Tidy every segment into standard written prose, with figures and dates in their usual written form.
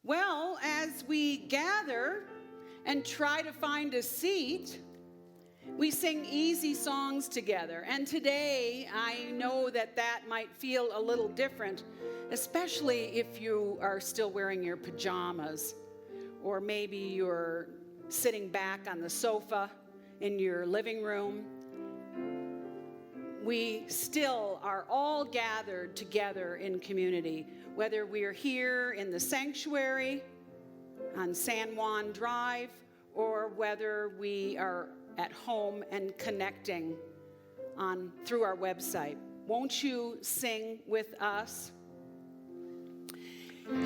Well, as we gather and try to find a seat, we sing easy songs together. And today, I know that might feel a little different, especially if you are still wearing your pajamas, or maybe you're sitting back on the sofa in your living room. We still are all gathered together in community, whether we're here in the sanctuary on San Juan Drive, or whether we are at home and connecting through our website. Won't you sing with us?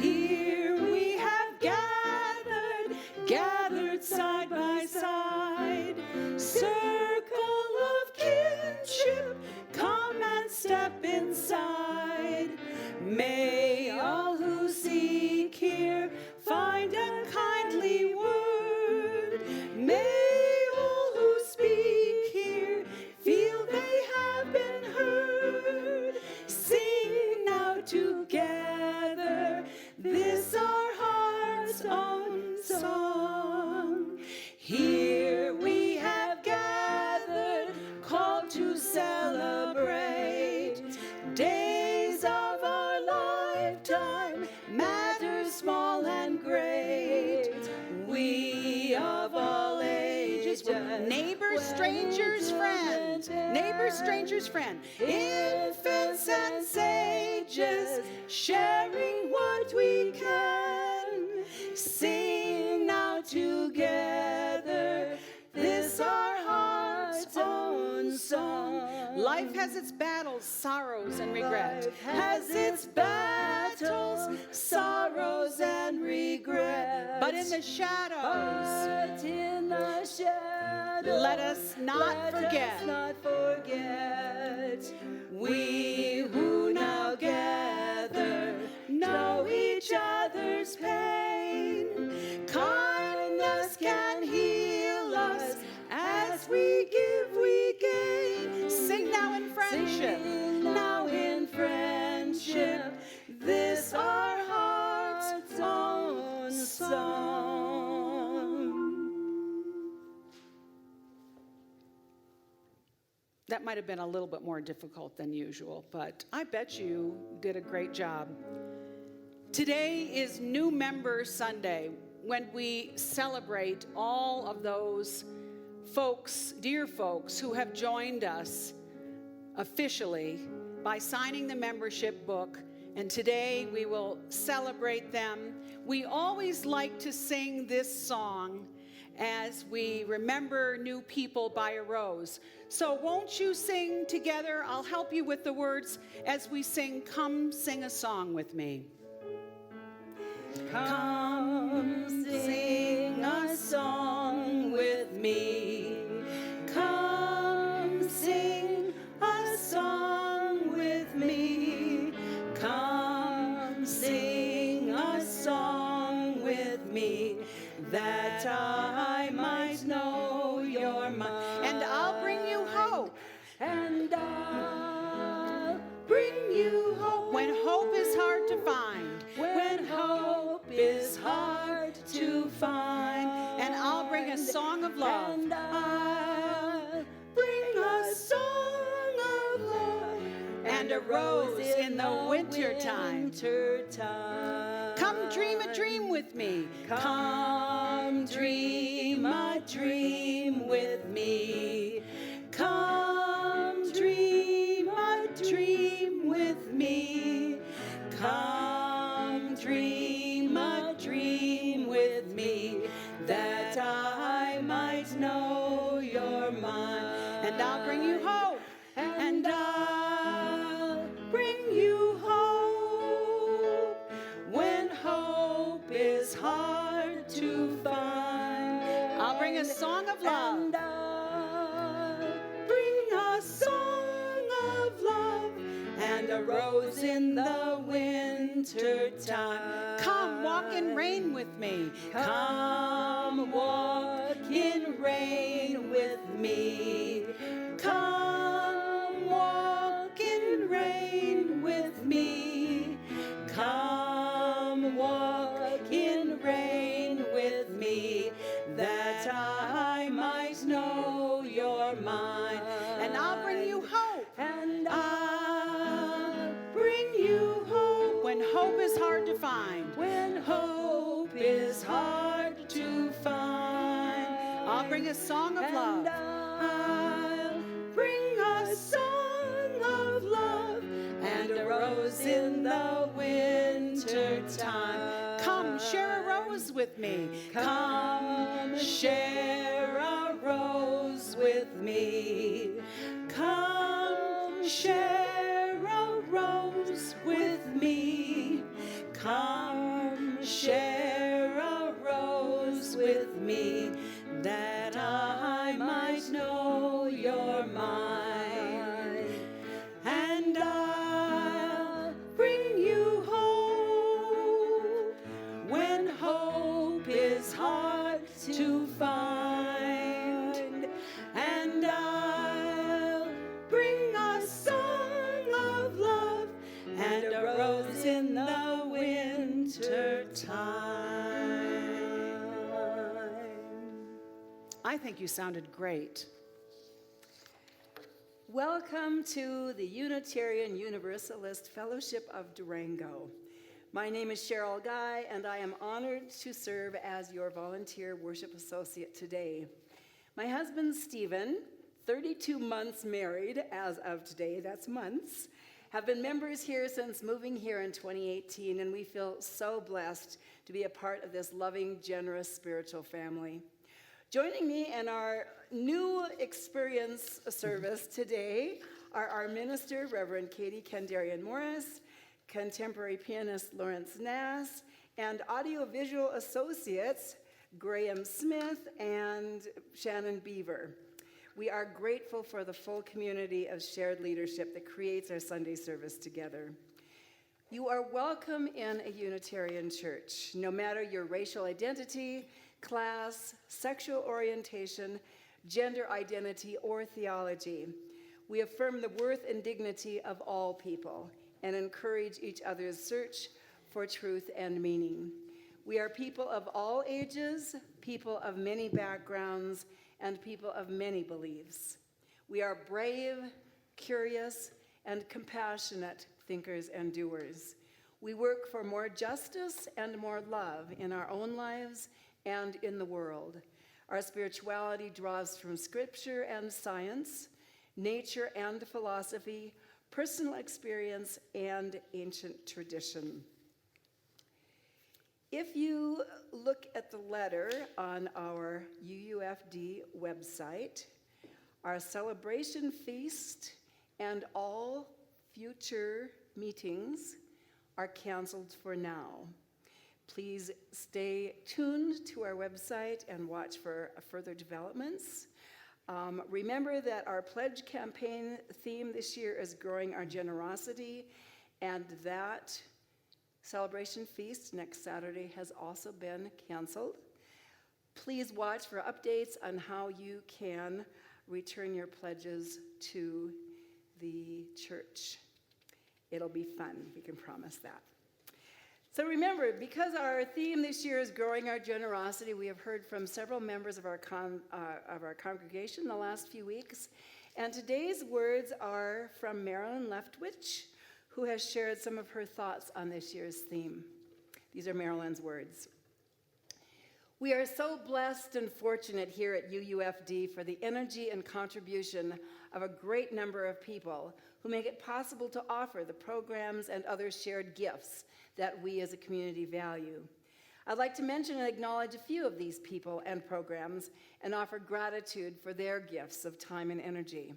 Here we have gathered side by side, circle of kinship, come and step inside. May all who seek here find a kindly word. May all who speak here feel they have been heard. Sing now together this our heart's own song. Here we have gathered, called to celebrate days of our lifetime, matters small and great. We of all ages, neighbors, strangers, friends, neighbors, strangers, friend, infants and sages, sharing what we can. Sing now together this our heart's own song. Life has its battles, sorrows, and regret. Life has its battles, sorrows, and regret. But in the shadows, let us not forget. We who now gather know each other's pain. Kindness can heal us. As we give, we gain. Sing now in friendship. Sing now in friendship. This our heart's own song. That might have been a little bit more difficult than usual, but I bet you did a great job. Today is New Member Sunday, when we celebrate all of those folks, dear folks, who have joined us officially by signing the membership book, and today we will celebrate them. We always like to sing this song as we remember new people by a rose. So won't you sing together? I'll help you with the words as we sing, Come Sing a Song with Me. Come sing a song with me. Come sing a song with me. Come sing a song with me, that I might know your mind. And I'll bring you hope. And I'll bring you hope. When hope is hard to find. When hope is hard to find. And I'll bring a song of love. And I'll bring a song of love. And a rose in the wintertime. Come dream a dream with me. Come dream a dream with me. Come dream a dream with me. Come dream a dream with me, that I might know your mind. And I'll bring you hope. And I'll bring you hope. When hope is hard to find, I'll bring a song of love. And I'll bring a song of love. And a rose in the winter time. Come walk in rain with me. Come walk in rain with me. Come walk in rain with me. Come walk in Sing a song of And love. I'll bring a song of love and a rose in the winter time. Come, share a rose with me. Come, share a rose with me. Come, share a rose with me. Come, share a rose with me, that I might know you're mine. And I'll bring you hope when hope is hard to find. And I'll bring a song of love and a rose in the winter time. I think you sounded great. Welcome to the Unitarian Universalist Fellowship of Durango. My name is Cheryl Guy, and I am honored to serve as your volunteer worship associate today. My husband, Stephen, 32 months married as of today, that's months, have been members here since moving here in 2018, and we feel so blessed to be a part of this loving, generous spiritual family. Joining me in our new experience service today are our minister, Reverend Katie Kendarian Morris, contemporary pianist Lawrence Nass, and audiovisual associates Graham Smith and Shannon Beaver. We are grateful for the full community of shared leadership that creates our Sunday service together. You are welcome in a Unitarian church, no matter your racial identity, class, sexual orientation, gender identity, or theology. We affirm the worth and dignity of all people and encourage each other's search for truth and meaning. We are people of all ages, people of many backgrounds, and people of many beliefs. We are brave, curious, and compassionate thinkers and doers. We work for more justice and more love in our own lives and in the world. Our spirituality draws from scripture and science, nature and philosophy, personal experience, and ancient tradition. If you look at the letter on our UUFD website, our celebration feast and all future meetings are canceled for now. Please stay tuned to our website and watch for further developments. Remember that our pledge campaign theme this year is growing our generosity, and that celebration feast next Saturday has also been canceled. Please watch for updates on how you can return your pledges to the church. It'll be fun, we can promise that. So remember, because our theme this year is growing our generosity, we have heard from several members of our congregation the last few weeks, and today's words are from Marilyn Leftwich, who has shared some of her thoughts on this year's theme. These are Marilyn's words. We are so blessed and fortunate here at UUFD for the energy and contribution of a great number of people who make it possible to offer the programs and other shared gifts that we as a community value. I'd like to mention and acknowledge a few of these people and programs and offer gratitude for their gifts of time and energy.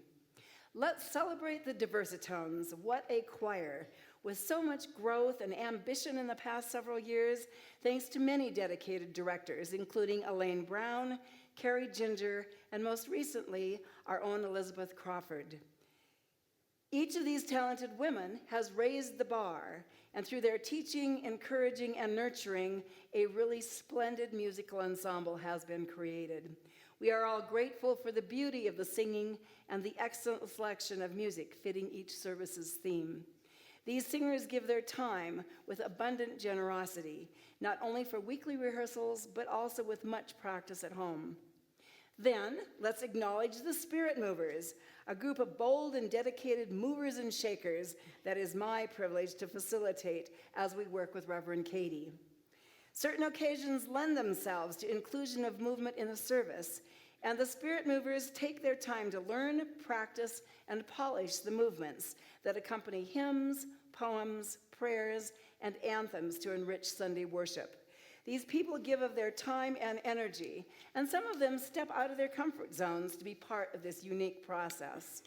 Let's celebrate the Diversitones. What a choir, with so much growth and ambition in the past several years, thanks to many dedicated directors, including Elaine Brown, Carrie Ginger, and most recently, our own Elizabeth Crawford. Each of these talented women has raised the bar, and through their teaching, encouraging, and nurturing, a really splendid musical ensemble has been created. We are all grateful for the beauty of the singing and the excellent selection of music fitting each service's theme. These singers give their time with abundant generosity, not only for weekly rehearsals, but also with much practice at home. Then, let's acknowledge the Spirit Movers, a group of bold and dedicated movers and shakers that is my privilege to facilitate as we work with Reverend Katie. Certain occasions lend themselves to inclusion of movement in the service, And the Spirit movers take their time to learn, practice, and polish the movements that accompany hymns, poems, prayers, and anthems to enrich Sunday worship. These people give of their time and energy, and some of them step out of their comfort zones to be part of this unique process.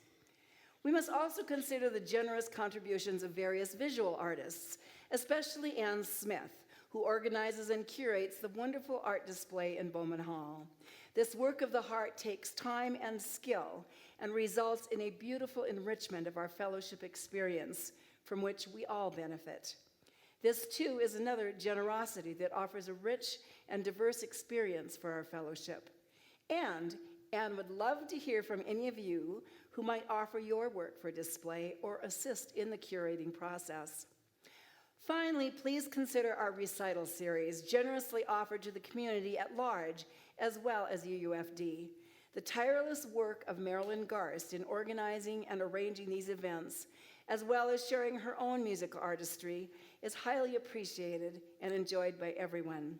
We must also consider the generous contributions of various visual artists, especially Ann Smith, who organizes and curates the wonderful art display in Bowman Hall. This work of the heart takes time and skill and results in a beautiful enrichment of our fellowship experience from which we all benefit. This, too, is another generosity that offers a rich and diverse experience for our fellowship. And Anne would love to hear from any of you who might offer your work for display or assist in the curating process. Finally, please consider our recital series, generously offered to the community at large, as well as UUFD. The tireless work of Marilyn Garst in organizing and arranging these events, as well as sharing her own musical artistry, is highly appreciated and enjoyed by everyone.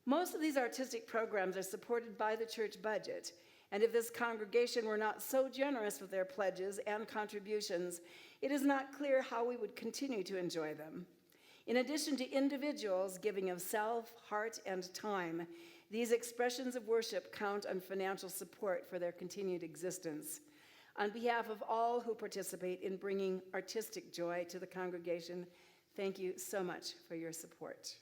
Most of these artistic programs are supported by the church budget, and if this congregation were not so generous with their pledges and contributions, it is not clear how we would continue to enjoy them. In addition to individuals giving of self, heart, and time, these expressions of worship count on financial support for their continued existence. On behalf of all who participate in bringing artistic joy to the congregation, thank you so much for your support.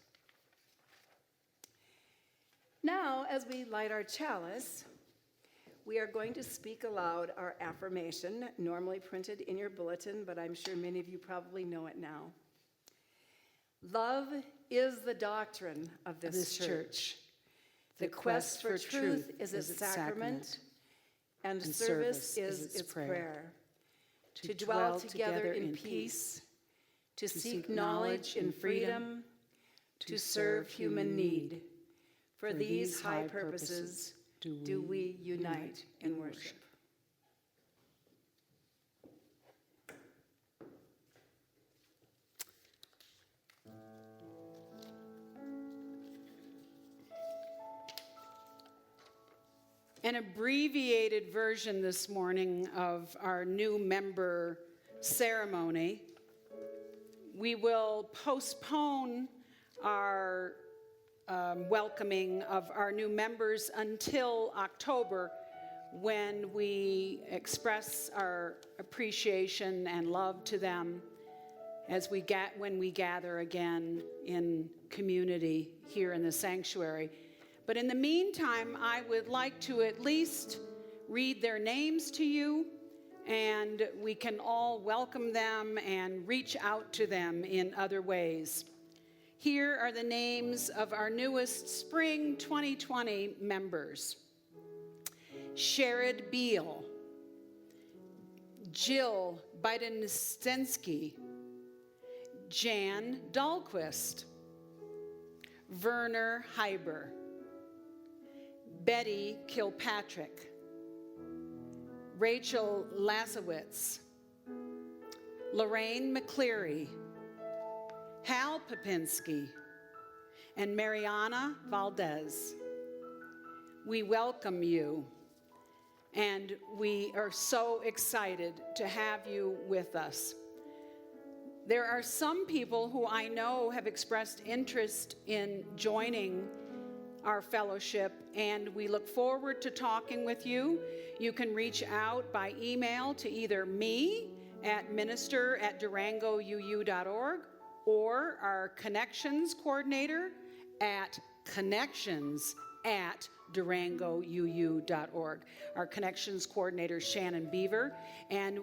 Now, as we light our chalice, we are going to speak aloud our affirmation, normally printed in your bulletin, but I'm sure many of you probably know it now. Love is the doctrine of this church. The quest for truth is its sacrament, and service is its prayer. To dwell together in peace, to seek knowledge in freedom, to serve human need. For these high purposes do we unite in worship. An abbreviated version this morning of our new member ceremony. We will postpone our welcoming of our new members until October, when we express our appreciation and love to them when we gather again in community here in the sanctuary. But in the meantime, I would like to at least read their names to you, and we can all welcome them and reach out to them in other ways. Here are the names of our newest Spring 2020 members. Sherrod Beal, Jill Biden-Stensky, Jan Dahlquist, Werner Heiber, Betty Kilpatrick, Rachel Lasowitz, Lorraine McCleary, Hal Popinski, and Mariana Valdez. We welcome you, and we are so excited to have you with us. There are some people who I know have expressed interest in joining our fellowship, and we look forward to talking with you. You can reach out by email to either me at minister@durangouu.org or our connections coordinator at connections@durangouu.org. Our connections coordinator is Shannon Beaver, and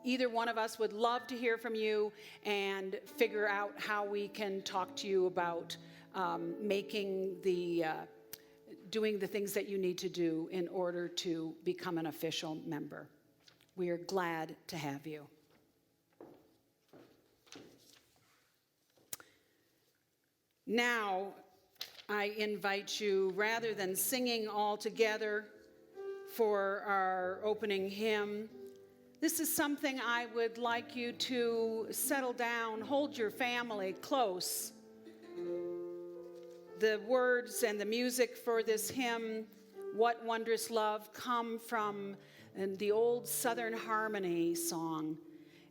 either one of us would love to hear from you and figure out how we can talk to you about doing the things that you need to do in order to become an official member. We are glad to have you. Now, I invite you, rather than singing all together for our opening hymn, this is something I would like you to settle down, hold your family close. The words and the music for this hymn What Wondrous Love come from the old Southern Harmony song.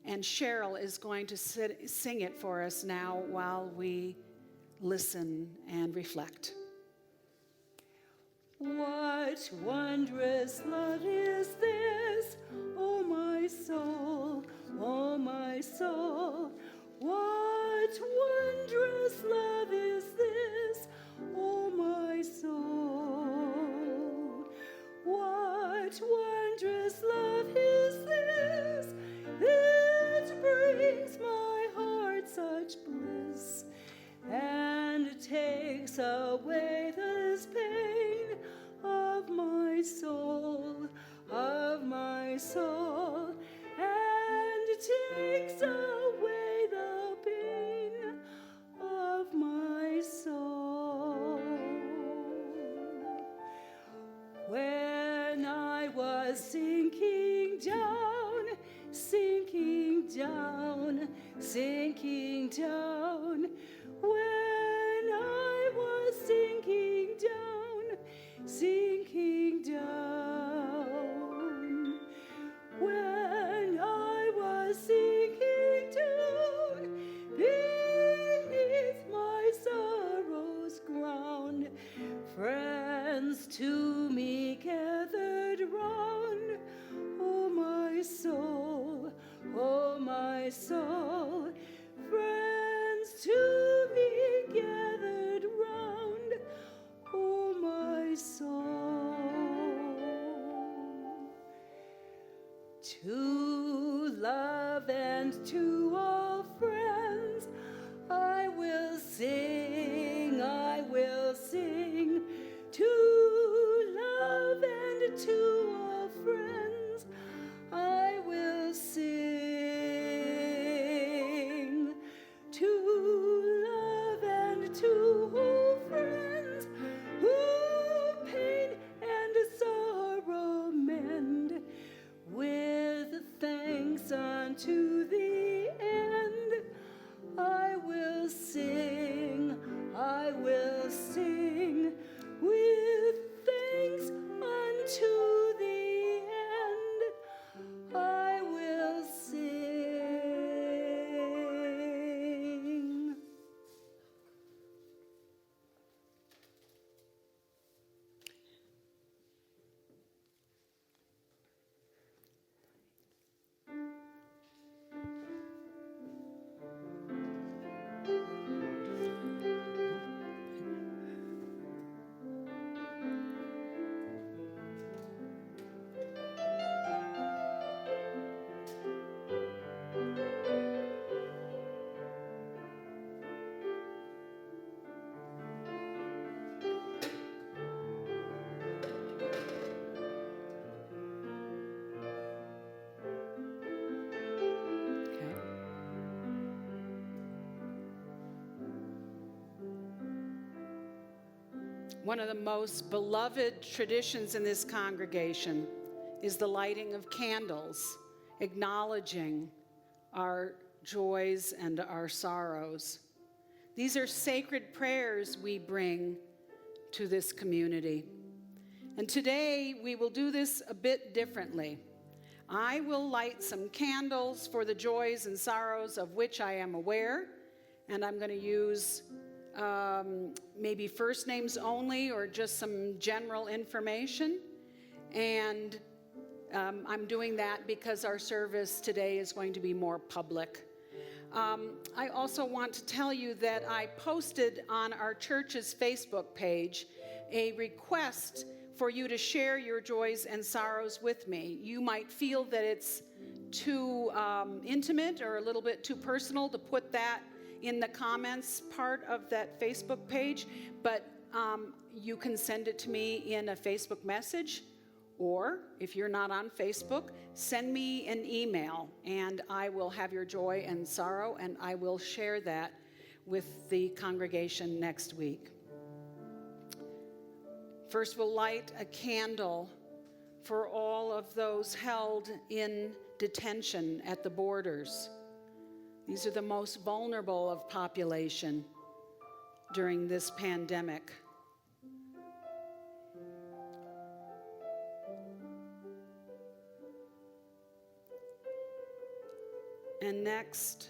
And Cheryl is going to sing it for us now while we listen and reflect. What wondrous love is this, oh my soul, oh my soul. What wondrous love is this, oh my soul. What wondrous love is this, it brings my heart such bliss, and takes away this pain of my soul, and takes away the pain of my soul. When I was sinking down, sinking down, sinking down, when I was sinking down, sinking down, when I was sinking down beneath my sorrow's ground, friends to me gathered round, oh my soul, oh my soul, friends to me gathered round, oh my soul. To love and to all friends I will sing, I will sing. To love and to all friends I will sing. To love and to all friends who pain and sorrow mend, with thanks unto the end, I will sing, I will sing, with thanks unto the end, I will sing. Okay. One of the most beloved traditions in this congregation is the lighting of candles, acknowledging our joys and our sorrows. These are sacred prayers we bring to this community. And today we will do this a bit differently. I will light some candles for the joys and sorrows of which I am aware, and I'm going to use maybe first names only or just some general information. And I'm doing that because our service today is going to be more public. I also want to tell you that I posted on our church's Facebook page a request for you to share your joys and sorrows with me. You might feel that it's too intimate or a little bit too personal to put that in the comments part of that Facebook page, but you can send it to me in a Facebook message, or if you're not on Facebook, send me an email and I will have your joy and sorrow, and I will share that with the congregation next week. First, we'll light a candle for all of those held in detention at the borders. These are the most vulnerable of population during this pandemic. And next,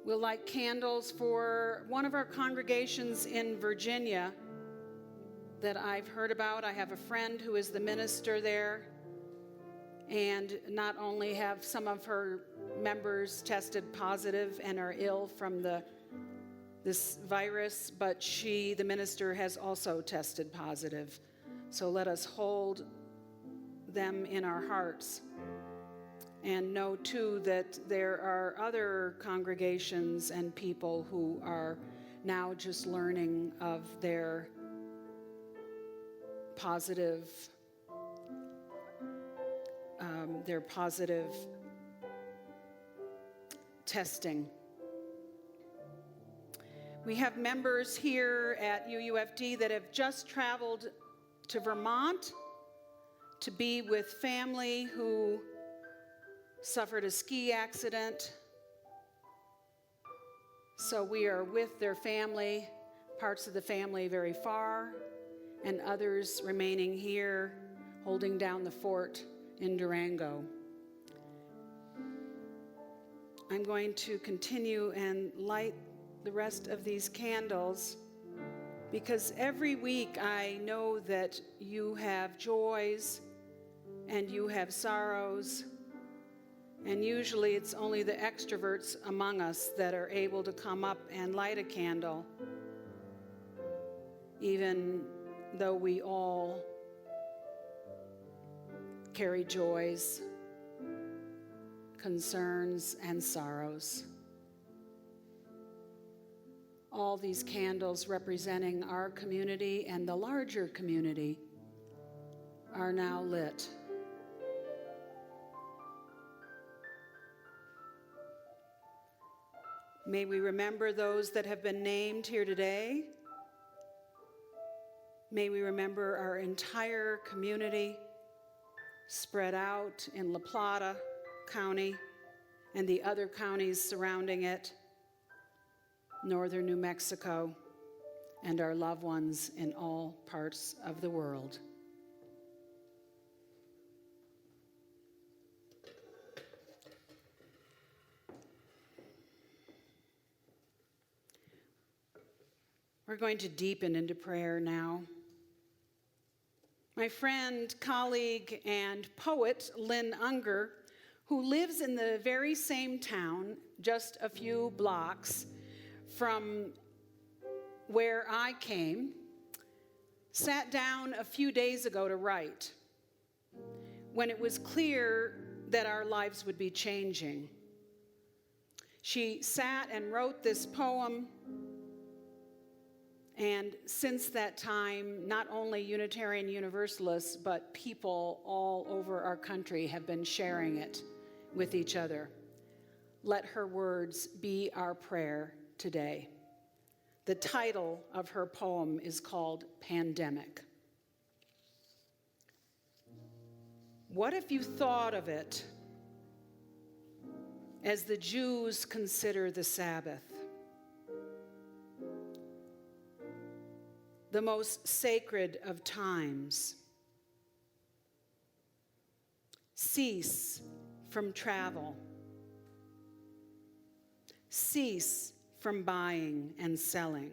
we'll light candles for one of our congregations in Virginia that I've heard about. I have a friend who is the minister there, and not only have some of her members tested positive and are ill from this virus, but she, the minister, has also tested positive. So let us hold them in our hearts. And know, too, that there are other congregations and people who are now just learning of their positive testing. We have members here at UUFD that have just traveled to Vermont to be with family who suffered a ski accident. So we are with their family, parts of the family very far, and others remaining here, holding down the fort in Durango. I'm going to continue and light the rest of these candles because every week I know that you have joys and you have sorrows. And usually it's only the extroverts among us that are able to come up and light a candle, even though we all carry joys, concerns, and sorrows. All these candles representing our community and the larger community are now lit. May we remember those that have been named here today. May we remember our entire community spread out in La Plata County and the other counties surrounding it, northern New Mexico, and our loved ones in all parts of the world. We're going to deepen into prayer now. My friend, colleague, and poet, Lynn Unger, who lives in the very same town, just a few blocks from where I came, sat down a few days ago to write when it was clear that our lives would be changing. She sat and wrote this poem. And since that time, not only Unitarian Universalists, but people all over our country have been sharing it with each other. Let her words be our prayer today. The title of her poem is called Pandemic. What if you thought of it as the Jews consider the Sabbath? The most sacred of times. Cease from travel. Cease from buying and selling.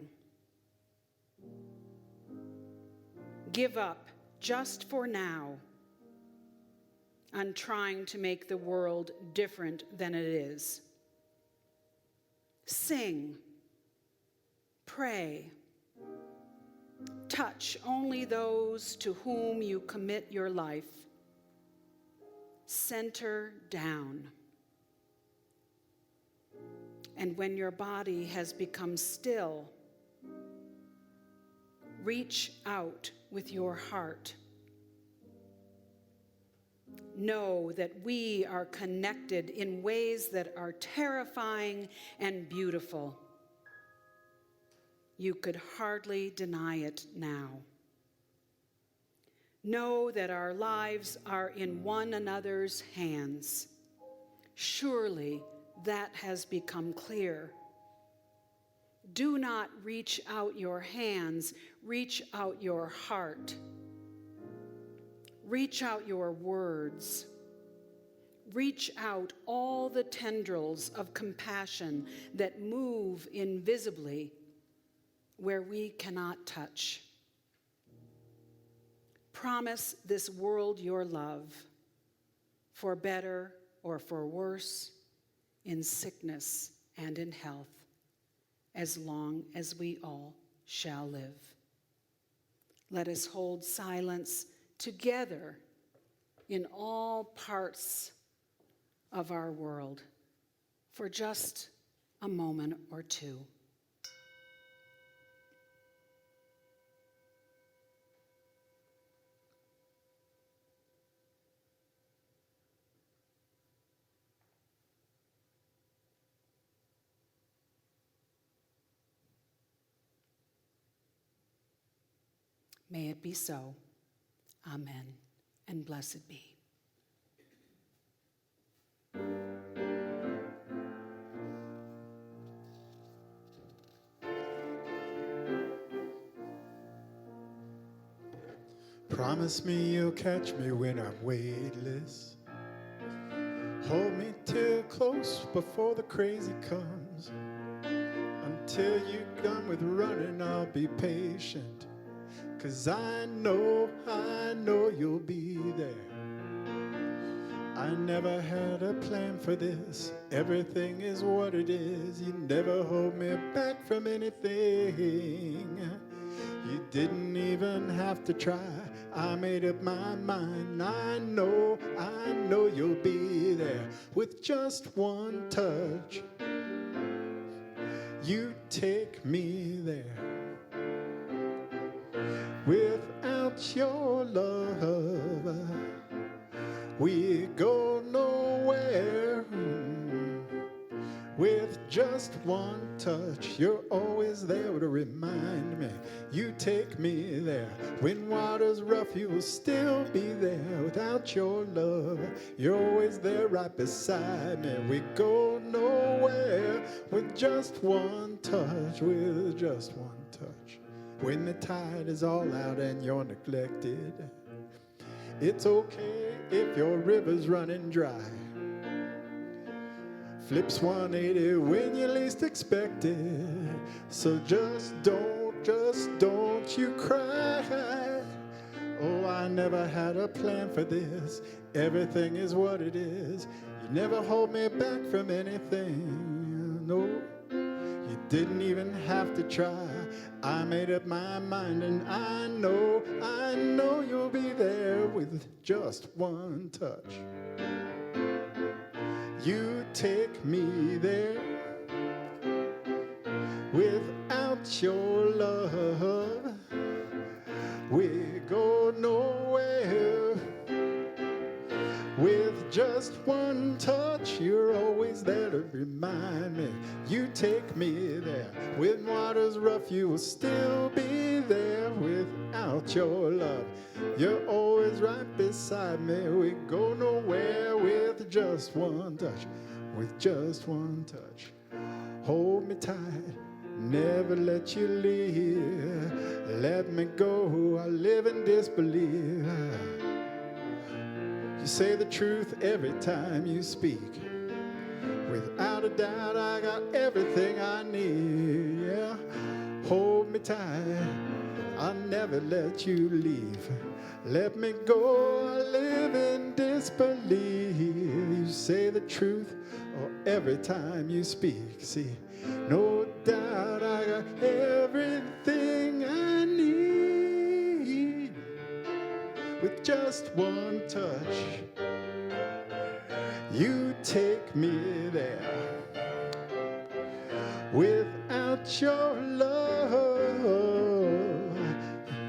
Give up, just for now, on trying to make the world different than it is. Sing, pray, touch only those to whom you commit your life. Center down. And when your body has become still, reach out with your heart. Know that we are connected in ways that are terrifying and beautiful. You could hardly deny it now. Know that our lives are in one another's hands. Surely that has become clear. Do not reach out your hands, reach out your heart. Reach out your words. reach out all the tendrils of compassion that move invisibly where we cannot touch. Promise this world your love, for better or for worse, in sickness and in health, as long as we all shall live. Let us hold silence together in all parts of our world for just a moment or two. May it be so. Amen, and blessed be. Promise me you'll catch me when I'm weightless. Hold me till close before the crazy comes. Until you're done with running, I'll be patient. 'Cause I know you'll be there. I never had a plan for this. Everything is what it is. You never hold me back from anything. You didn't even have to try. I made up my mind. I know you'll be there with just one touch. You take me there. Without your love, we go nowhere. With just one touch, you're always there to remind me. You take me there. When water's rough, you will still be there. Without your love, you're always there right beside me. We go nowhere with just one touch, with just one touch. When the tide is all out and you're neglected, it's okay if your river's running dry. Flips 180 when you least expect it. So just don't you cry. Oh, I never had a plan for this. Everything is what it is. You never hold me back from anything. No, you didn't even have to try. I made up my mind, and I know you'll be there with just one touch. You take me there. Without your love, we go nowhere. With just one touch, you're always there to remind me. You take me there. When water's rough, you will still be there. Without your love, you're always right beside me. We go nowhere with just one touch. With just one touch. Hold me tight, never let you leave. Let me go, I live in disbelief. You say the truth every time you speak. Without a doubt, I got everything I need. Yeah, hold me tight, I'll never let you leave. Let me go, I live in disbelief. You say the truth every time you speak. See, no doubt I got everything I need. With just one touch, you take me there. Without your love,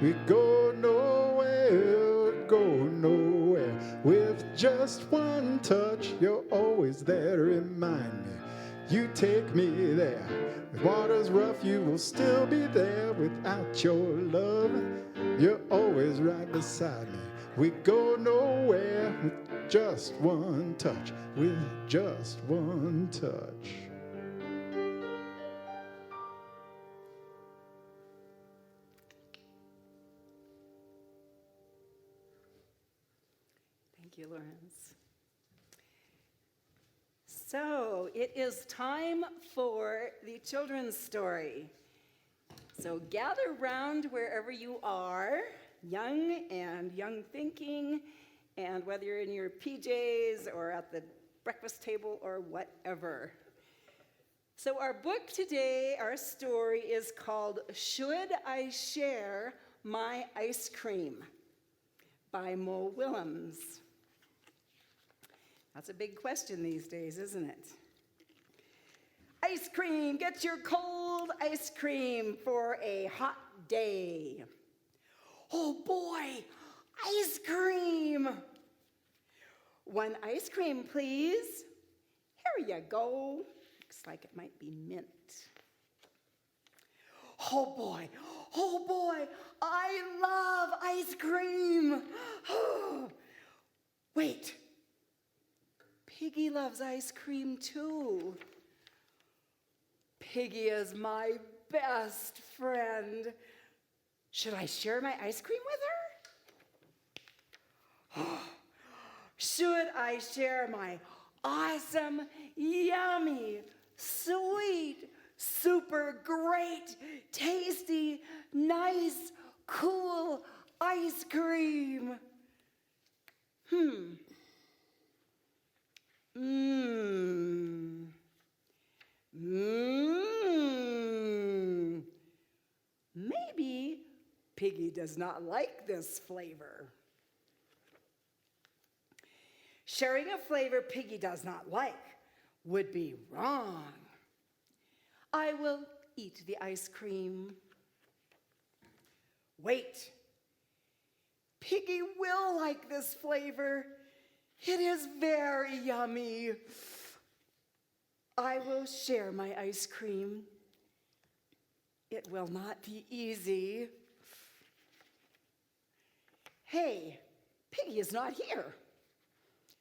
we go nowhere, go nowhere. With just one touch, you're always there to remind me. You take me there. If water's rough, you will still be there. Without your love, you're always right beside me. We go nowhere with just one touch, with just one touch. Thank you, Lawrence. So it is time for the children's story. So gather round wherever you are, young and young thinking, and whether you're in your PJs or at the breakfast table or whatever. So our book today, our story is called Should I Share My Ice Cream by Mo Willems. That's a big question these days, isn't it? Ice cream, get your cold ice cream for a hot day. Oh boy, ice cream. One ice cream, please. Here you go. Looks like it might be mint. Oh boy, I love ice cream. Wait, Piggy loves ice cream too. Piggy is my best friend. Should I share my ice cream with her? Should I share my awesome, yummy, sweet, super great, tasty, nice, cool ice cream? Maybe Piggy does not like this flavor. Sharing a flavor Piggy does not like would be wrong. I will eat the ice cream. Wait, Piggy will like this flavor. It is very yummy. I will share my ice cream. It will not be easy. Hey, Piggy is not here.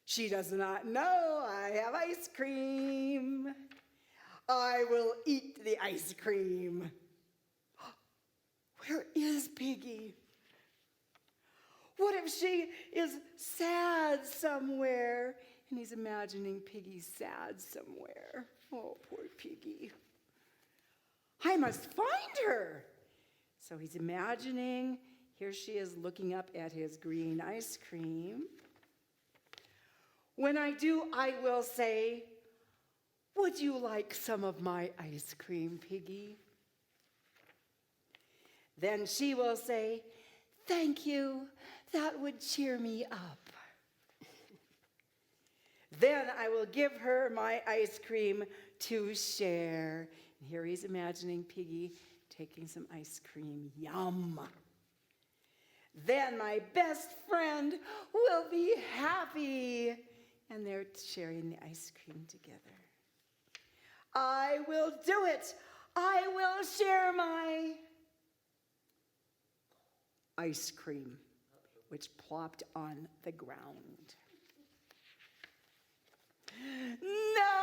She does not know I have ice cream. I will eat the ice cream. Where is Piggy? What if she is sad somewhere? And he's imagining Piggy sad somewhere. Oh, poor Piggy. I must find her. So he's imagining, here she is looking up at his green ice cream. When I do, I will say, would you like some of my ice cream, Piggy? Then she will say, thank you, that would cheer me up. Then I will give her my ice cream to share. And here he's imagining Piggy taking some ice cream. Yum. Then my best friend will be happy. And they're sharing the ice cream together. I will do it. I will share my ice cream, which plopped on the ground. No!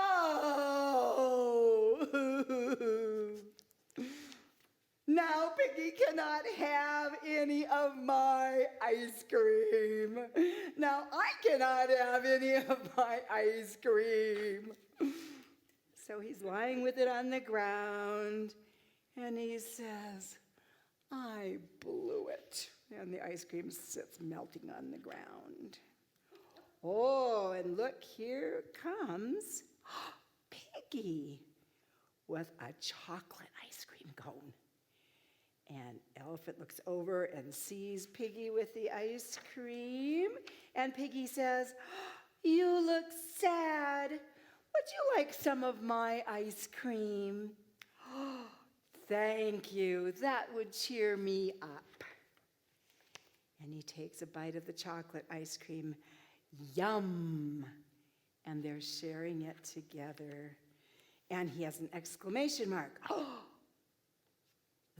Now Piggy cannot have any of my ice cream. Now I cannot have any of my ice cream. So he's lying with it on the ground, and he says, I blew it. And the ice cream sits melting on the ground. Oh, and look, here comes Piggy with a chocolate ice cream cone. And Elephant looks over and sees Piggy with the ice cream. And Piggy says, you look sad. Would you like some of my ice cream? Oh, thank you. That would cheer me up. And he takes a bite of the chocolate ice cream. Yum. And they're sharing it together. And he has an exclamation mark. Oh,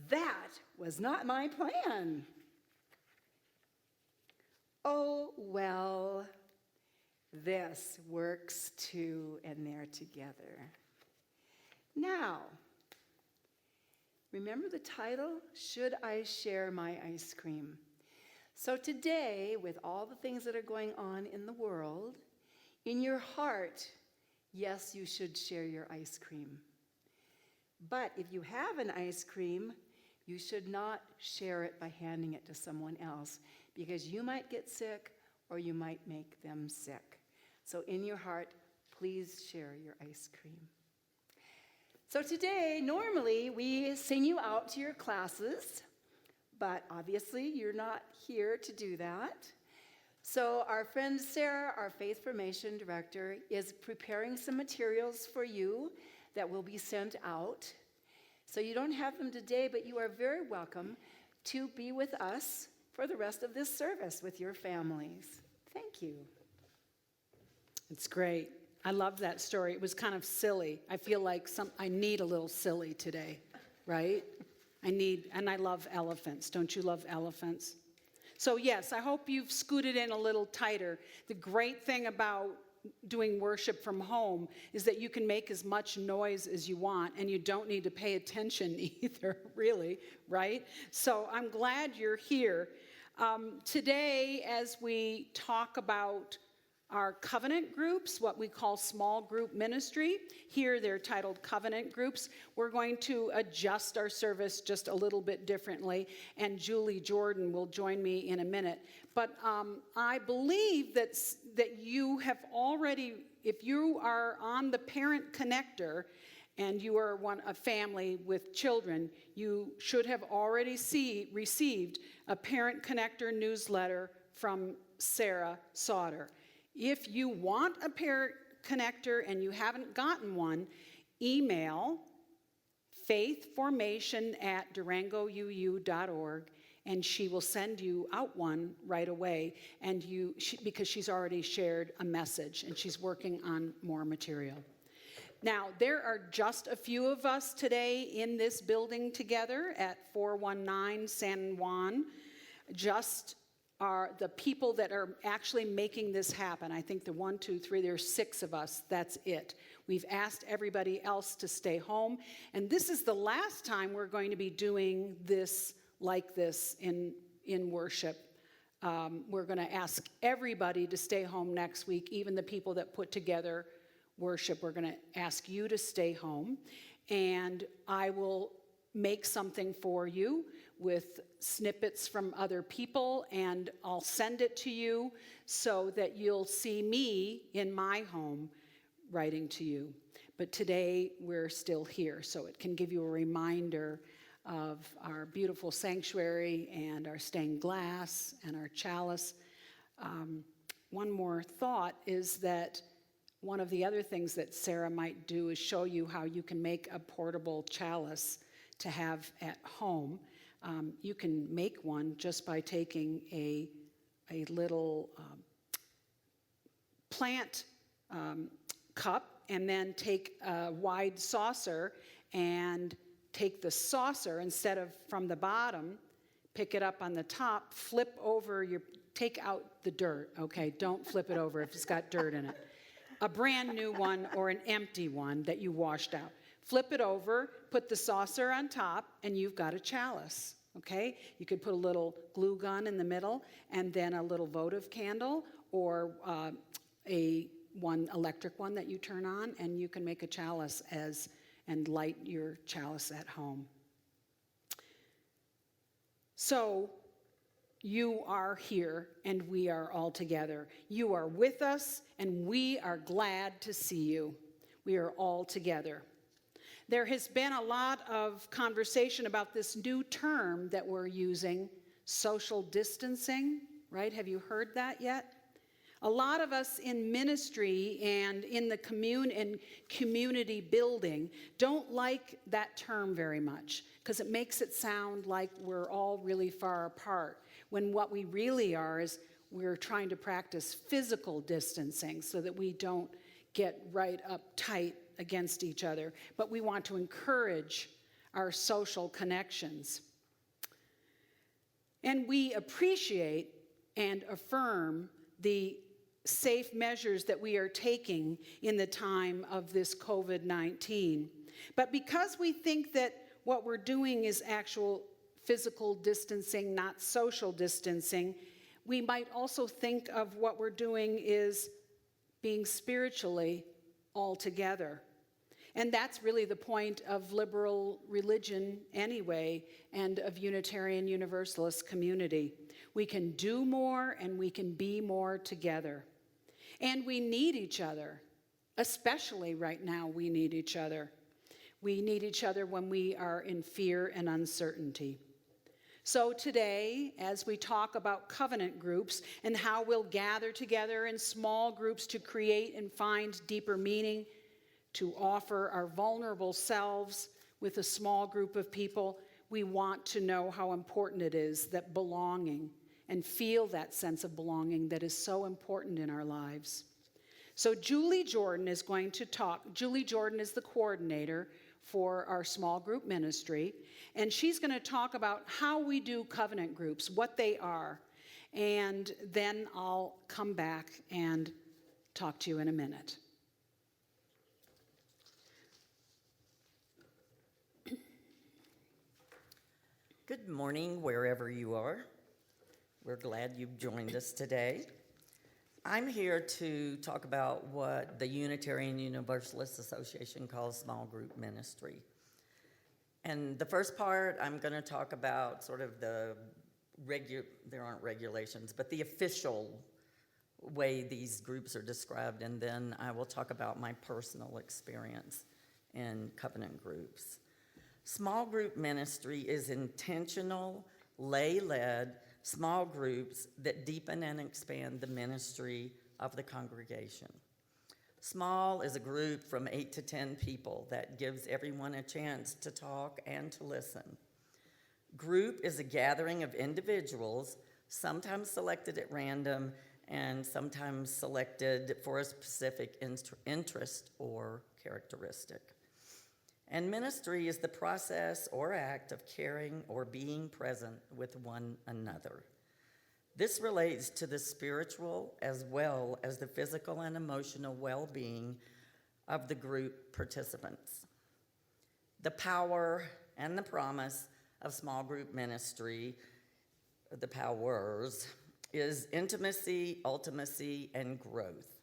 that was not my plan. Oh, well, this works too, and they're together. Now, remember the title, Should I Share My Ice Cream? So today, with all the things that are going on in the world, in your heart, yes, you should share your ice cream. But if you have an ice cream, you should not share it by handing it to someone else, because you might get sick or you might make them sick. So in your heart, please share your ice cream. So today, normally we sing you out to your classes, but obviously you're not here to do that. So our friend Sarah, our Faith Formation Director, is preparing some materials for you that will be sent out. So you don't have them today, but you are very welcome to be with us for the rest of this service with your families. Thank you. It's great. I love that story. It was kind of silly. I feel like I need a little silly today, right? And I love elephants. Don't you love elephants? So yes, I hope you've scooted in a little tighter. The great thing about doing worship from home is that you can make as much noise as you want, and you don't need to pay attention either, really, right? So I'm glad you're here. Today, as we talk about our covenant groups, what we call small group ministry. Here they're titled covenant groups. We're going to adjust our service just a little bit differently, and Julie Jordan will join me in a minute. But I believe that you have already, if you are on the parent connector and you are a family with children, you should have already received a parent connector newsletter from Sarah Sauter. If you want a parent connector and you haven't gotten one, email faithformation@durangouu.org, and she will send you out one right away, and because she's already shared a message and she's working on more material. Now, there are just a few of us today in this building together at 419 San Juan. Just are the people that are actually making this happen. I think there's 6 of us. That's it. We've asked everybody else to stay home. And this is the last time we're going to be doing this like this in worship. We're going to ask everybody to stay home next week, even the people that put together worship. We're going to ask you to stay home. And I will make something for you with snippets from other people, and I'll send it to you so that you'll see me in my home writing to you. But today we're still here, so it can give you a reminder of our beautiful sanctuary and our stained glass and our chalice. One more thought is that one of the other things that Sarah might do is show you how you can make a portable chalice to have at home. You can make one just by taking a little plant cup, and then take a wide saucer and take the saucer, instead of from the bottom, pick it up on the top, flip over take out the dirt, okay? Don't flip it over if it's got dirt in it. A brand new one or an empty one that you washed out. Flip it over, put the saucer on top, and you've got a chalice, okay? You could put a little glue gun in the middle, and then a little votive candle, or one electric one that you turn on, and you can make a chalice and light your chalice at home. So you are here, and we are all together. You are with us, and we are glad to see you. We are all together. There has been a lot of conversation about this new term that we're using, social distancing, right? Have you heard that yet? A lot of us in ministry and in the community building don't like that term very much, because it makes it sound like we're all really far apart, when what we really are is we're trying to practice physical distancing so that we don't get right up tight against each other, but we want to encourage our social connections. And we appreciate and affirm the safe measures that we are taking in the time of this COVID-19. But because we think that what we're doing is actual physical distancing, not social distancing, we might also think of what we're doing is being spiritually altogether. And that's really the point of liberal religion anyway, and of Unitarian Universalist community. We can do more and we can be more together. And we need each other. Especially right now, we need each other. We need each other when we are in fear and uncertainty. So today, as we talk about covenant groups and how we'll gather together in small groups to create and find deeper meaning, to offer our vulnerable selves with a small group of people, we want to know how important it is that belonging and feel that sense of belonging that is so important in our lives. So Julie Jordan is going to talk. Julie Jordan is the coordinator for our small group ministry, and she's going to talk about how we do covenant groups, what they are, and then I'll come back and talk to you in a minute. Good morning, wherever you are. We're glad you've joined us today. I'm here to talk about what the Unitarian Universalist Association calls small group ministry. And the first part, I'm going to talk about sort of there aren't regulations, but the official way these groups are described, and then I will talk about my personal experience in covenant groups. Small group ministry is intentional, lay-led, small groups that deepen and expand the ministry of the congregation. Small is a group from 8 to 10 people that gives everyone a chance to talk and to listen. Group is a gathering of individuals, sometimes selected at random and sometimes selected for a specific interest or characteristic. And ministry is the process or act of caring or being present with one another. This relates to the spiritual as well as the physical and emotional well-being of the group participants. The power and the promise of small group ministry, the powers, is intimacy, ultimacy, and growth.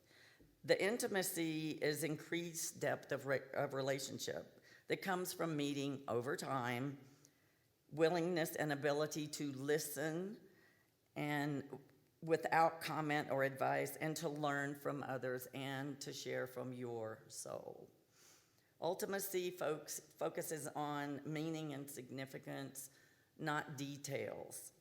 The intimacy is increased depth of relationship that comes from meeting over time, willingness and ability to listen and without comment or advice, and to learn from others and to share from your soul. Ultimacy focuses on meaning and significance, not details.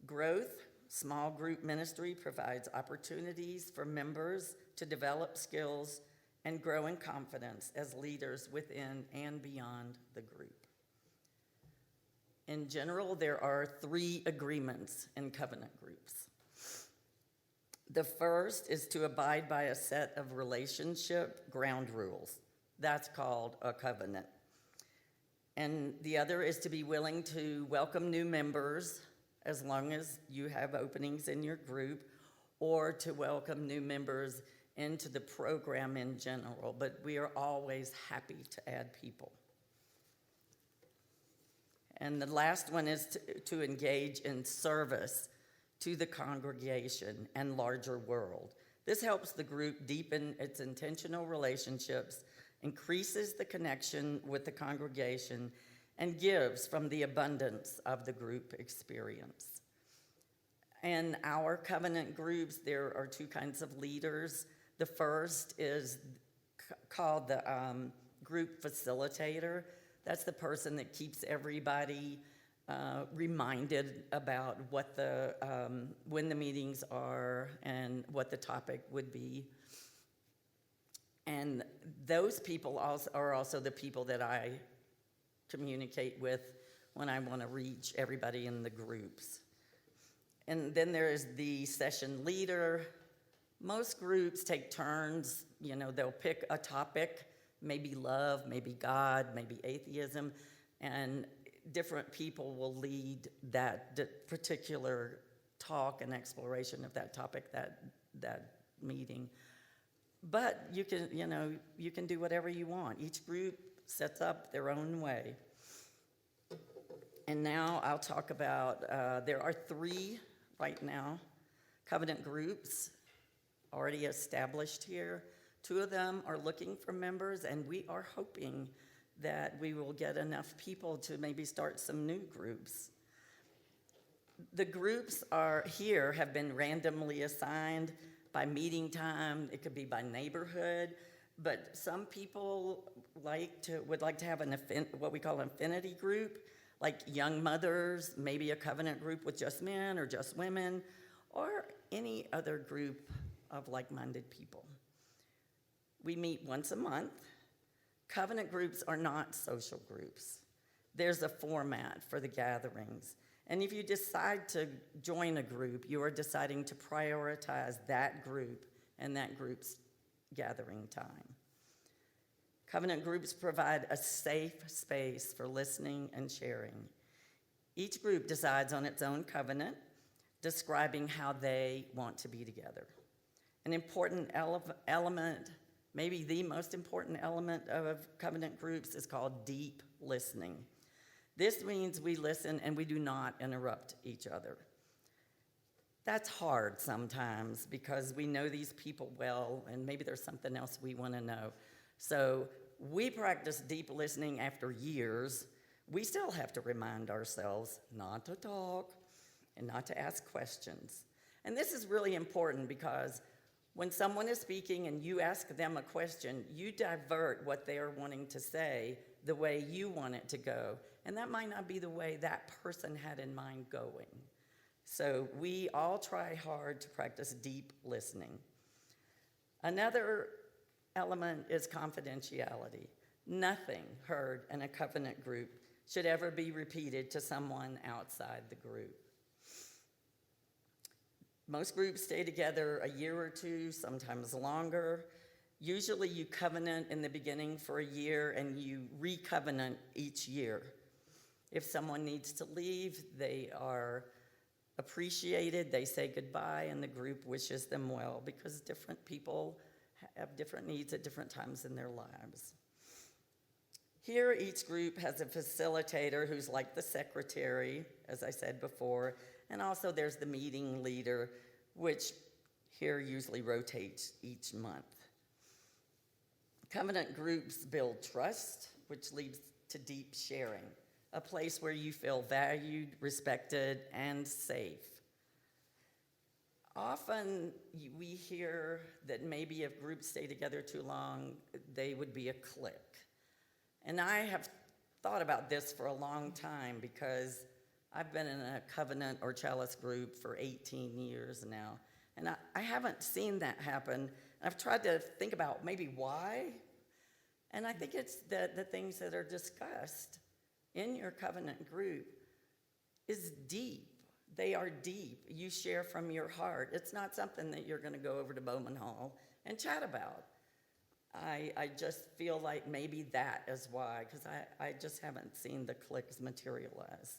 Growth, small group ministry provides opportunities for members to develop skills and grow in confidence as leaders within and beyond the group. In general, there are 3 agreements in covenant groups. The first is to abide by a set of relationship ground rules. That's called a covenant. And the other is to be willing to welcome new members as long as you have openings in your group, or to welcome new members into the program in general, but we are always happy to add people. And the last one is to engage in service to the congregation and larger world. This helps the group deepen its intentional relationships, increases the connection with the congregation, and gives from the abundance of the group experience. In our covenant groups, there are 2 kinds of leaders. The first is called the group facilitator. That's the person that keeps everybody reminded about what when the meetings are and what the topic would be. And those people are also the people that I communicate with when I want to reach everybody in the groups. And then there is the session leader. Most groups take turns, they'll pick a topic, maybe love, maybe God, maybe atheism, and different people will lead that particular talk and exploration of that topic, that meeting. But you can do whatever you want. Each group sets up their own way. And now I'll talk about, there are 3 right now, covenant groups already established here. 2 of them are looking for members, and we are hoping that we will get enough people to maybe start some new groups. The groups have been randomly assigned by meeting time. It could be by neighborhood, but some people would like to have what we call an affinity group, like young mothers, maybe a covenant group with just men or just women, or any other group of like-minded people. We meet once a month. Covenant groups are not social groups. There's a format for the gatherings. And if you decide to join a group, you are deciding to prioritize that group and that group's gathering time. Covenant groups provide a safe space for listening and sharing. Each group decides on its own covenant, describing how they want to be together. An important element, maybe the most important element of covenant groups, is called deep listening. This means we listen and we do not interrupt each other. That's hard sometimes because we know these people well and maybe there's something else we want to know. So we practice deep listening after years. We still have to remind ourselves not to talk and not to ask questions. And this is really important because when someone is speaking and you ask them a question, you divert what they are wanting to say the way you want it to go. And that might not be the way that person had in mind going. So we all try hard to practice deep listening. Another element is confidentiality. Nothing heard in a covenant group should ever be repeated to someone outside the group. Most groups stay together a year or two, sometimes longer. Usually you covenant in the beginning for a year and you re-covenant each year. If someone needs to leave, they are appreciated, they say goodbye, and the group wishes them well because different people have different needs at different times in their lives. Here, each group has a facilitator who's like the secretary, as I said before, and also there's the meeting leader, which here usually rotates each month. Covenant groups build trust, which leads to deep sharing, a place where you feel valued, respected, and safe. Often we hear that maybe if groups stay together too long, they would be a clique. And I have thought about this for a long time because I've been in a covenant or chalice group for 18 years now, and I haven't seen that happen. I've tried to think about maybe why, and I think it's the things that are discussed in your covenant group is deep. They are deep. You share from your heart. It's not something that you're going to go over to Bowman Hall and chat about. I just feel like maybe that is why, because I just haven't seen the cliques materialize.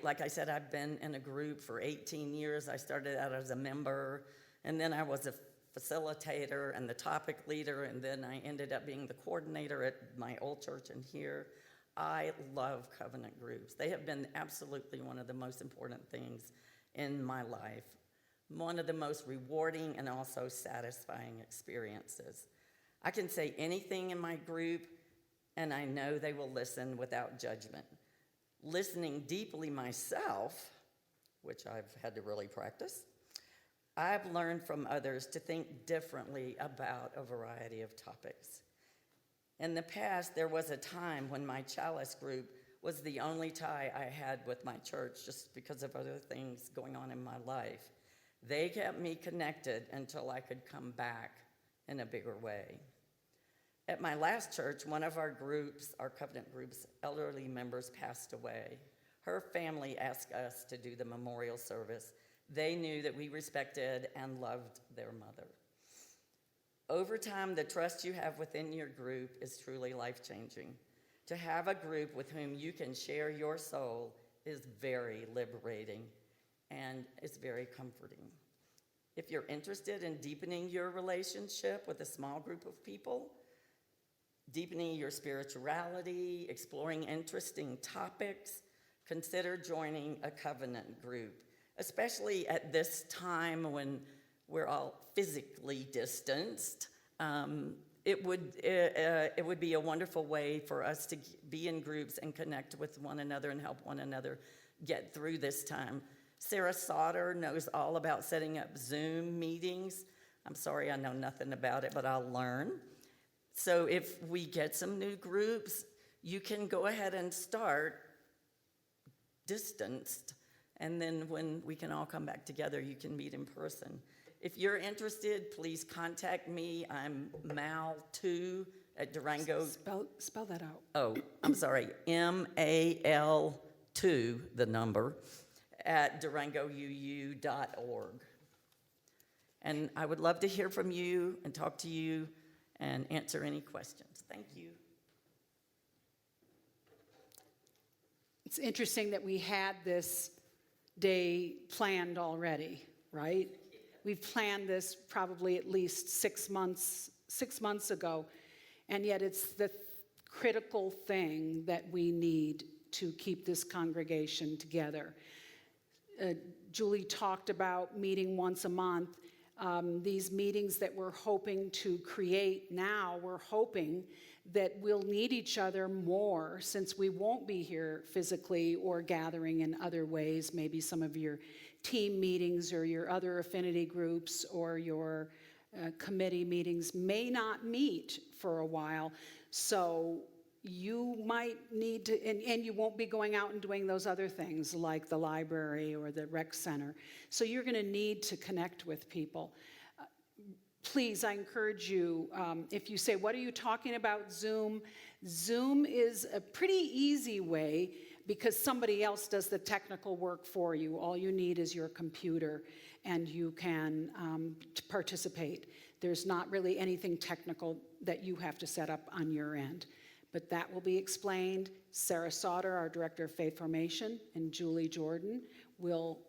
Like I said, I've been in a group for 18 years. I started out as a member, and then I was a facilitator and the topic leader, and then I ended up being the coordinator at my old church and here. I love covenant groups. They have been absolutely one of the most important things in my life, one of the most rewarding and also satisfying experiences. I can say anything in my group, and I know they will listen without judgment. Listening deeply myself, which I've had to really practice, I've learned from others to think differently about a variety of topics. In the past, there was a time when my chalice group was the only tie I had with my church just because of other things going on in my life. They kept me connected until I could come back in a bigger way. At my last church, one of our groups, our covenant group's elderly members passed away. Her family asked us to do the memorial service. They knew that we respected and loved their mother. Over time, the trust you have within your group is truly life-changing. To have a group with whom you can share your soul is very liberating, and it's very comforting. If you're interested in deepening your relationship with a small group of people, deepening your spirituality, exploring interesting topics, consider joining a covenant group, especially at this time when we're all physically distanced, it would be a wonderful way for us to be in groups and connect with one another and help one another get through this time. Sarah Sauter knows all about setting up Zoom meetings. I'm sorry, I know nothing about it, but I'll learn. So if we get some new groups, you can go ahead and start distanced, and then when we can all come back together, you can meet in person. If you're interested, please contact me. I'm Mal2 at Durango. Spell that out. Oh, I'm sorry, MAL2, the number, at durangouu.org. And I would love to hear from you and talk to you and answer any questions. Thank you. It's interesting that we had this day planned already, right? We've planned this probably at least 6 months ago, and yet it's the critical thing that we need to keep this congregation together. Julie talked about meeting once a month. These meetings that we're hoping to create now, we're hoping that we'll need each other more since we won't be here physically or gathering in other ways. Maybe some of your team meetings or your other affinity groups or your committee meetings may not meet for a while. So you might need to, and you won't be going out and doing those other things like the library or the rec center. So you're going to need to connect with people. Please, I encourage you, if you say, what are you talking about, Zoom? Zoom is a pretty easy way because somebody else does the technical work for you. All you need is your computer and you can participate. There's not really anything technical that you have to set up on your end. But that will be explained. Sarah Sauter, our Director of Faith Formation, and Julie Jordan will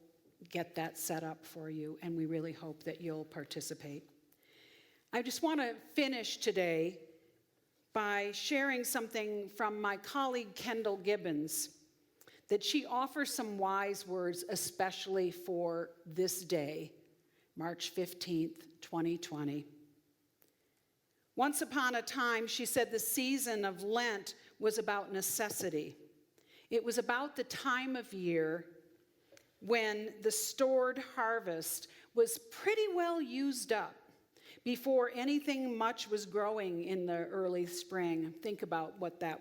get that set up for you, and we really hope that you'll participate. I just want to finish today by sharing something from my colleague Kendall Gibbons, that she offers some wise words especially for this day, March 15th, 2020. Once upon a time, she said the season of Lent was about necessity. It was about the time of year when the stored harvest was pretty well used up before anything much was growing in the early spring. Think about what that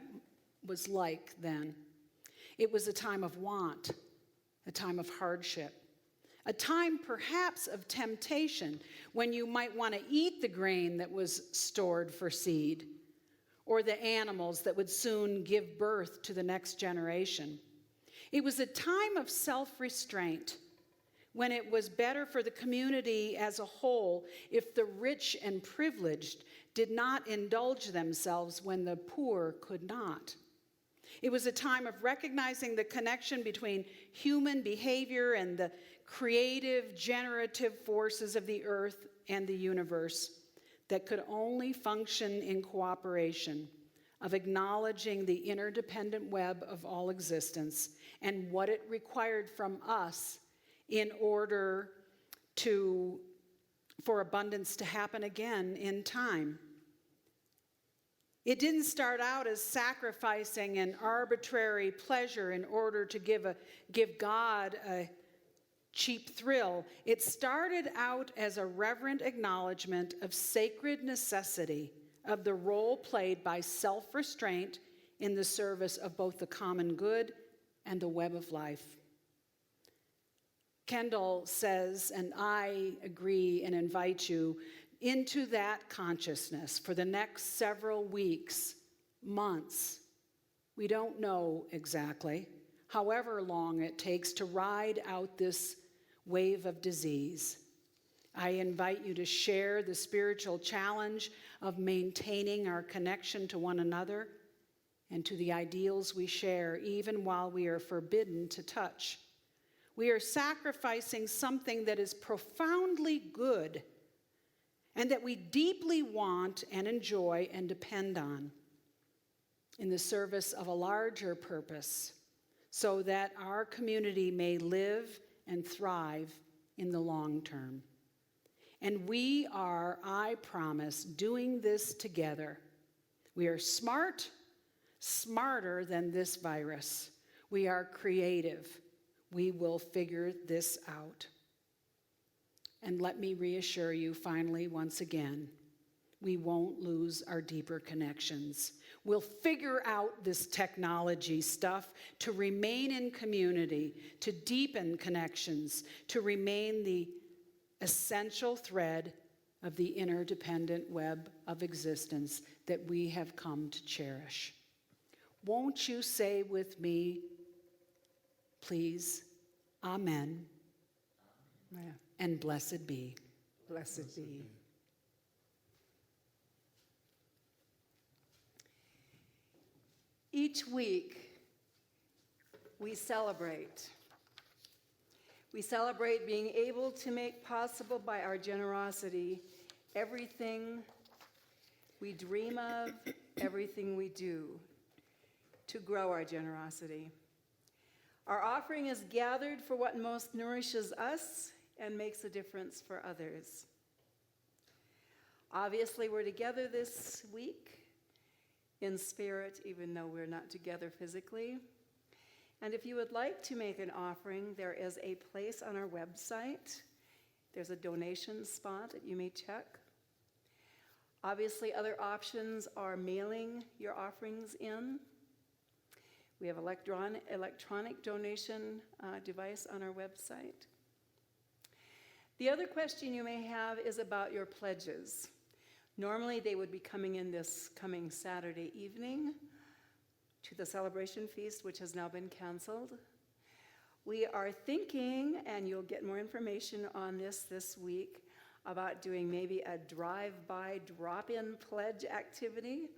was like then. It was a time of want, a time of hardship, a time perhaps of temptation when you might want to eat the grain that was stored for seed or the animals that would soon give birth to the next generation. It was a time of self-restraint when it was better for the community as a whole if the rich and privileged did not indulge themselves when the poor could not. It was a time of recognizing the connection between human behavior and the creative, generative forces of the earth and the universe that could only function in cooperation, of acknowledging the interdependent web of all existence and what it required from us in order for abundance to happen again in time. It didn't start out as sacrificing an arbitrary pleasure in order to give God a cheap thrill. It started out as a reverent acknowledgement of sacred necessity, of the role played by self-restraint in the service of both the common good and the web of life. Kendall says, and I agree and invite you into that consciousness for the next several weeks, months. We don't know exactly, however long it takes to ride out this wave of disease. I invite you to share the spiritual challenge of maintaining our connection to one another and to the ideals we share, even while we are forbidden to touch. We are sacrificing something that is profoundly good and that we deeply want and enjoy and depend on in the service of a larger purpose so that our community may live and thrive in the long term. And we are, I promise, doing this together. We are smart, smarter than this virus. We are creative. We will figure this out. And let me reassure you finally, once again, we won't lose our deeper connections. We'll figure out this technology stuff to remain in community, to deepen connections, to remain the essential thread of the interdependent web of existence that we have come to cherish. Won't you say with me, please, Amen, and blessed be. Blessed be. Each week, we celebrate. We celebrate being able to make possible by our generosity everything we dream of, everything we do to grow our generosity. Our offering is gathered for what most nourishes us and makes a difference for others. Obviously, we're together this week in spirit, even though we're not together physically. And if you would like to make an offering, there is a place on our website. There's a donation spot that you may check. Obviously, other options are mailing your offerings in. We have electronic donation device on our website. The other question you may have is about your pledges. Normally, they would be coming in this coming Saturday evening to the celebration feast, which has now been canceled. We are thinking, and you'll get more information on this week, about doing maybe a drive-by, drop-in pledge activity.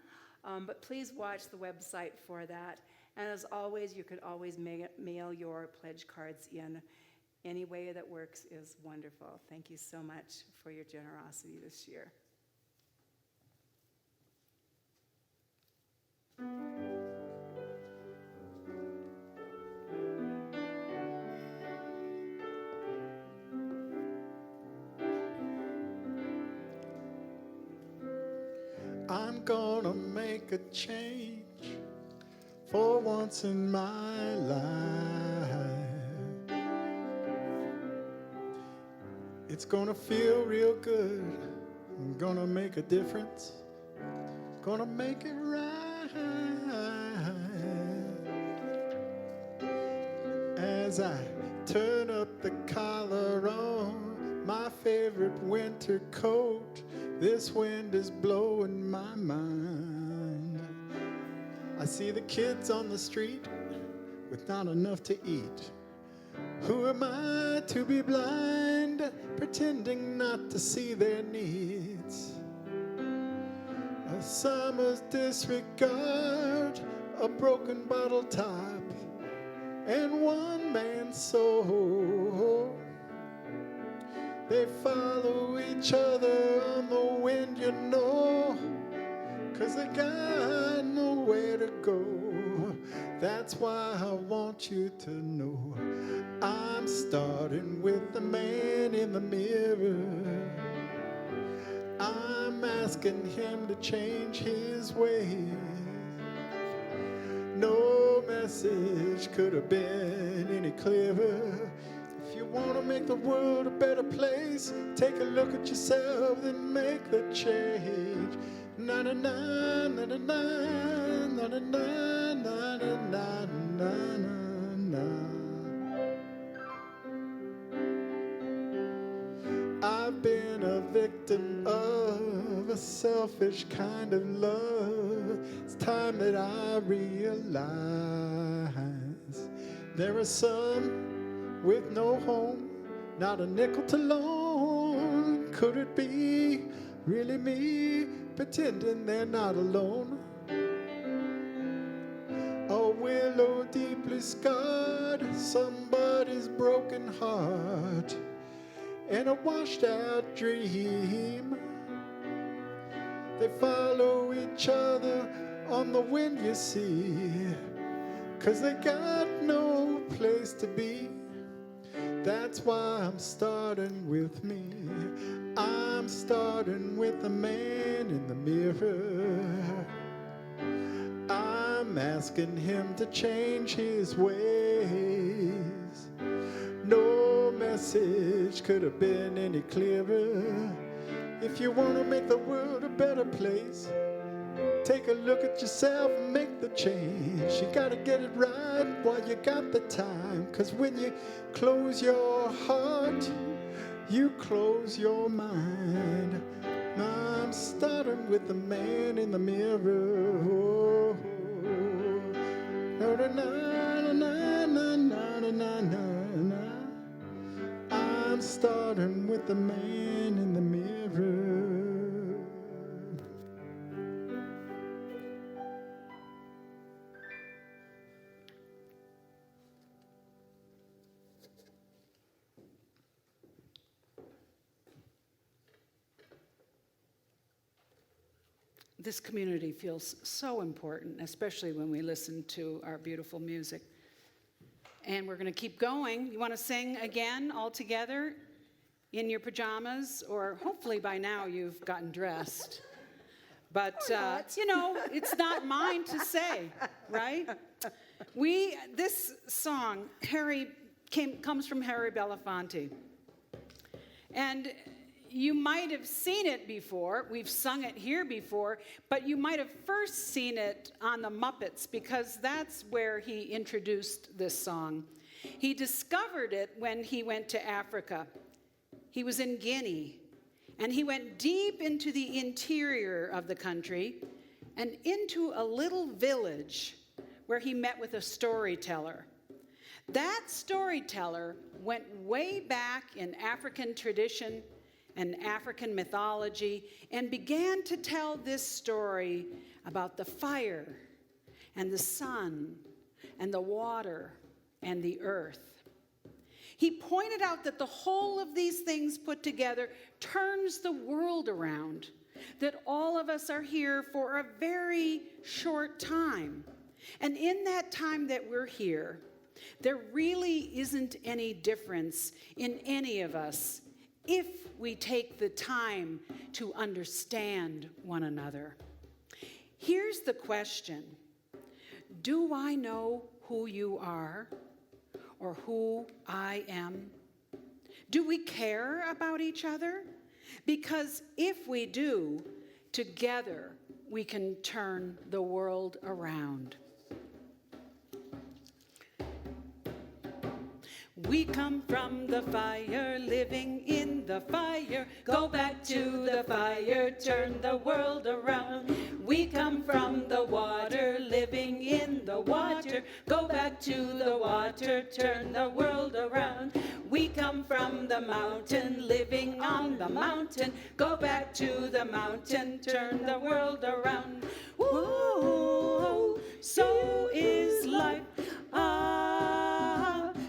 But please watch the website for that. And as always, you could always mail your pledge cards in. Any way that works is wonderful. Thank you so much for your generosity this year. I'm gonna make a change for once in my life. It's gonna feel real good. I'm gonna make a difference. Gonna make it right. As I turn up the collar on my favorite winter coat, this wind is blowing my mind. I see the kids on the street with not enough to eat. Who am I to be blind, pretending not to see their needs? A summer's disregard, a broken bottle top, and one man's soul. They follow each other on the wind, you know, 'cause they got nowhere to go. That's why I want you to know I'm starting with the man in the mirror. I'm asking him to change his ways. No message could have been any clearer. If you want to make the world a better place, take a look at yourself, then make the change. Na na na na na na na na na na na na na. I've been a victim of a selfish kind of love. It's time that I realize there are some with no home, not a nickel to loan. Could it be really me, pretending they're not alone? A willow deeply scarred, somebody's broken heart, and a washed out dream. They follow each other on the wind, you see, 'cause they got no place to be. That's why I'm starting with me. I'm starting with the man in the mirror. I'm asking him to change his ways. No message could have been any clearer. If you want to make the world a better place, take a look at yourself and make the change. You gotta get it right while you got the time. 'Cause when you close your heart, you close your mind. I'm starting with the man in the mirror. Oh, na, na, na, na, na, na, na, na, na. I'm starting with the man in the mirror. This community feels so important, especially when we listen to our beautiful music. And we're going to keep going. You want to sing again all together in your pajamas? Or hopefully by now you've gotten dressed. But, you know, it's not mine to say, right? This song, comes from Harry Belafonte. And you might have seen it before. We've sung it here before, but you might have first seen it on the Muppets because that's where he introduced this song. He discovered it when he went to Africa. He was in Guinea, and he went deep into the interior of the country and into a little village where he met with a storyteller. That storyteller went way back in African tradition and African mythology, and began to tell this story about the fire and the sun and the water and the earth. He pointed out that the whole of these things put together turns the world around, that all of us are here for a very short time. And in that time that we're here, there really isn't any difference in any of us if we take the time to understand one another. Here's the question: do I know who you are or who I am? Do we care about each other? Because if we do, together we can turn the world around. We come from the fire, living in the fire. Go back to the fire, turn the world around. We come from the water, living in the water. Go back to the water, turn the world around. We come from the mountain, living on the mountain. Go back to the mountain, turn the world around. Whoa, so is life.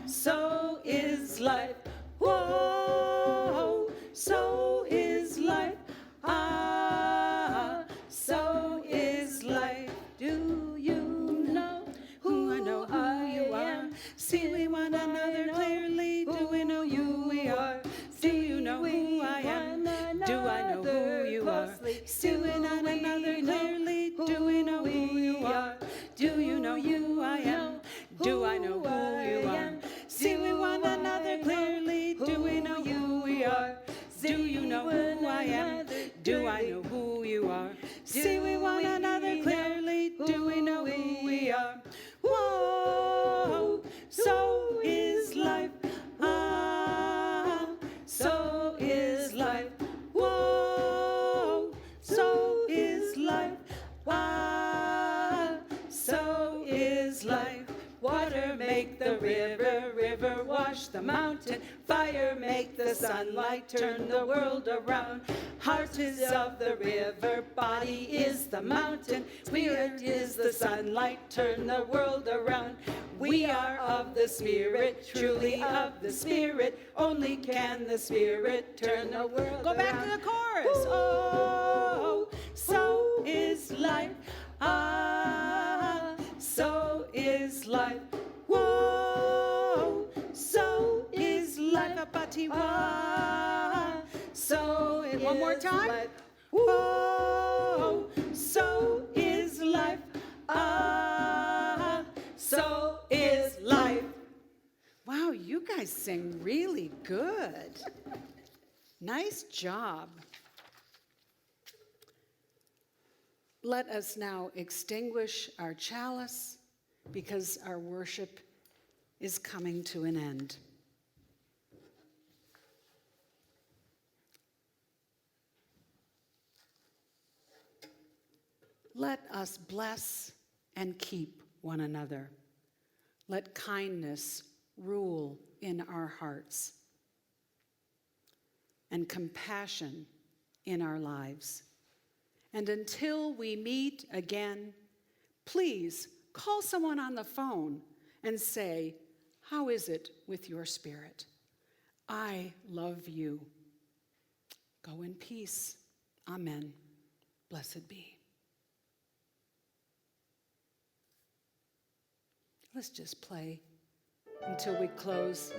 So is life. Whoa, so is life. So is life. Do you know who I know who you are? See we one another clearly. Do we know who we are? Do you know who I am? Do I know who you are? See we one another clearly. Do we know who you are? Do you know who I am? Do I know who you are? See we one another clearly. Do we know who we are? Do you know who I am? Do I know who you are? See we one another clearly. Do we know who we are? Whoa, so is life. So is life. Whoa, so is life. So is life. Water make the river, river wash the mountain. Fire make the sunlight turn the world around. Heart is of the river, body is the mountain. Spirit is the sunlight, turn the world around. We are of the Spirit, truly of the Spirit. Only can the Spirit turn the world around. Go back to the chorus. Oh, so is life. So is life. Whoa, so is life. So One more is time. life. Oh, so is life. Ah, so is life. Wow, you guys sing really good. Nice job. Let us now extinguish our chalice because our worship is coming to an end. Let us bless and keep one another. Let kindness rule in our hearts and compassion in our lives. And until we meet again, please call someone on the phone and say, "How is it with your spirit? I love you." Go in peace. Amen. Blessed be. Let's just play until we close.